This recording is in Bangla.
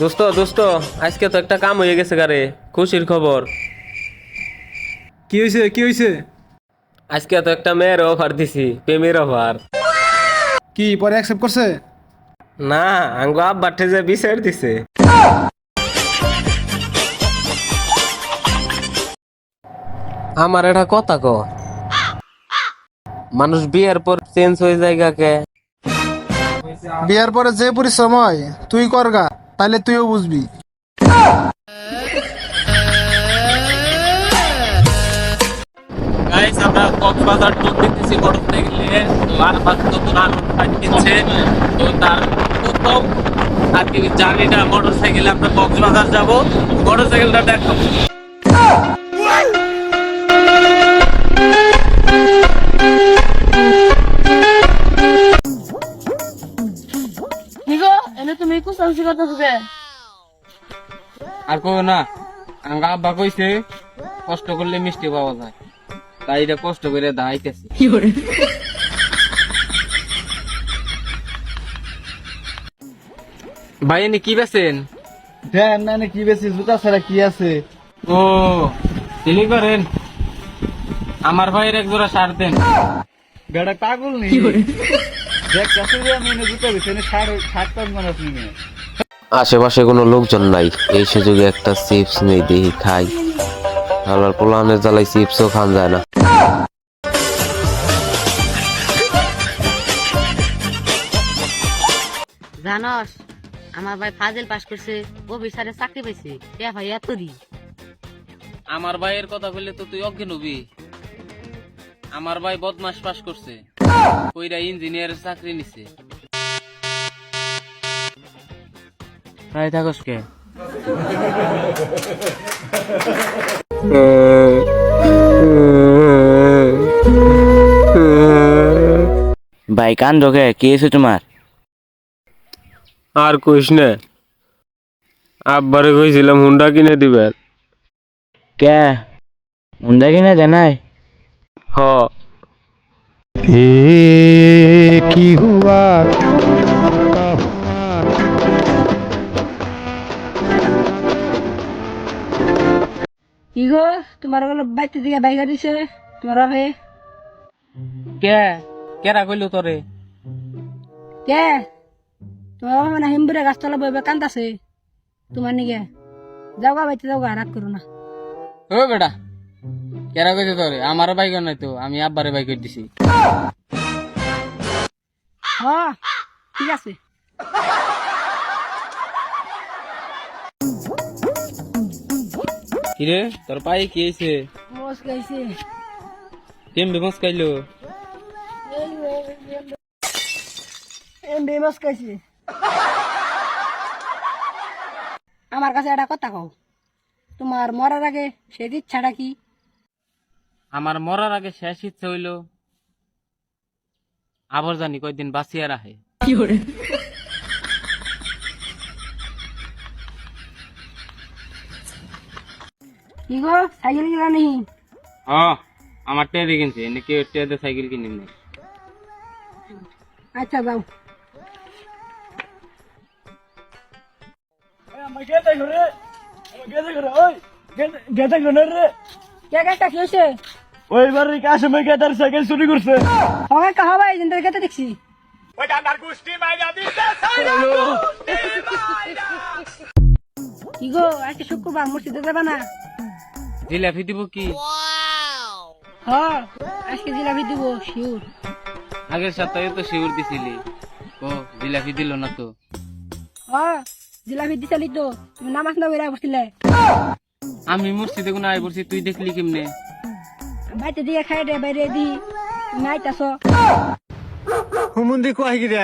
দোস্ত দোস্ত আজকে তো একটা কাম হয়ে গেছে গারে, খুশির খবর। কি হয়েছে কি হয়েছে? আজকে তো একটা মেয়ের অফার দিছি, প্রেমের অফার। কি পরে অ্যাকসেপ্ট করছে? না, আঙ্গো আব্বা ঠেজে বিচার দিছে। আমার এটা কথা ক, মানুষ বিয়ের পর চেঞ্জ হয়ে যায় কে? বিয়ার পরে যে পরিশ্রম হয় তুই করগা, তাহলে তুইও বুঝবি। গাইস, আমরা কক্সবাজার ট্যুর দিতেছি মোটরসাইকেলে। তো আমার নতুন আনন্দ পাচ্ছি। তো তার প্রথম আর কি জার্নিটা মোটরসাইকেলে, আমরা কক্সবাজার যাব, মোটরসাইকেলটা দেখাবো। নিগো এনে তুমি কুসাংসি করতেছো? আর কো না, আঙ্গা আব্বা কইছে কষ্ট করলে মিষ্টি পাওয়া যায়, তাই এটা কষ্ট করে দাইতেছি। ভাই এনে কি বেছেন? দেন না কি বেশি জুতা ছাড়া কি আছে? ও চিনি করেন, আমার ভাইয়ের এক জোড়া শার্ট দেন। বেড়া পাগল নেই, দেখ কাছে যে আমি এনে জুতা বেশি এনে ষাট পাঁচ মানুষ নিয়ে। আশেপাশে কোনো লোকজন নাই, এই সুযোগে একটা চিপস নেই, দেখি খাই। আমার পোলানের জ্বালাই চিপসও খান যায় না। জানস আমার ভাই ফাজিল পাস করছে, ও বিচারে চাকরি পাইছে। এ ভাই এত দি আমার ভাইয়ের কথা বললে তো তুই অজ্ঞান হবি। আমার ভাই বদমাস পাস করছে, কইরা ইঞ্জিনিয়ারের চাকরি নিছে। তাই থাকস কে? ভাই কান ঢোকে কি হয়েছে তোমার? আর কইস না, আব্বারে কইছিলাম হুন্ডা কিনে দিবে। কে মুন্ডা কিনে জানাই? হ, কি গো তোমার বাইতে দিকে বাইক দিছে তোমার ভাই? কে কেরা কইলো তোরে? কে তোমার বাবা মানে হিমবুরে গাছতলা বইবে কান্দাছে তোমার নিকে। যাও গা বাইতে যাও গা, রাগ করো না। ও বেটা, কেরা কইছে তোরে? আমার বাইক নাই তো, আমি আব্বারে বাইক দিছি। হ্যাঁ ঠিক আছে। কিরে তোর পায়ে কি হয়েছে? মোষ গাইছে কেমবে মস খাইলো? মোষ গাইছে। আমার কাছে একটা কথা কও, তোমার মরার আগে সেই ইচ্ছাটা কি? আমার মরার আগে শেষ ইচ্ছে হইল আবার জানি কয়দিন বাঁচিয়ে রাখে। কি গো সাইকেল কিনা নেই? হ্যাঁ, আমার টেয়ারে কিনছে, নাকি টেয়ারে সাইকেল কিনে নেই। আচ্ছা যাও। কে গাড়িটা কি হয়েছে? ওই বাড়ির কাশমে গেদার সাইকেল চুরি করছে। সবাই কাহা ভাই জিন্দার গেতে দেখছি। কি গো আজকে শুক্রবার মসজিদে যাবে না? জিলাপি দিব কি? হ্যাঁ আজকে জিলাপি দিব শিউর। আগের সপ্তাহে তো শিউর দিছিলি, ও জিলাপি দিল না তো। হ্যাঁ জিলাপি দিছালি তো, তুমি নামাজ না বেড়া বসছিলে। আমি মসজিদে কোনো আই পড়ছি, তুই দেখলি কেমনে? বাইতে দিয়ে খাই রে বাইরে দি তুমি আইতাছ। হুমুন্দি কয় কি রে?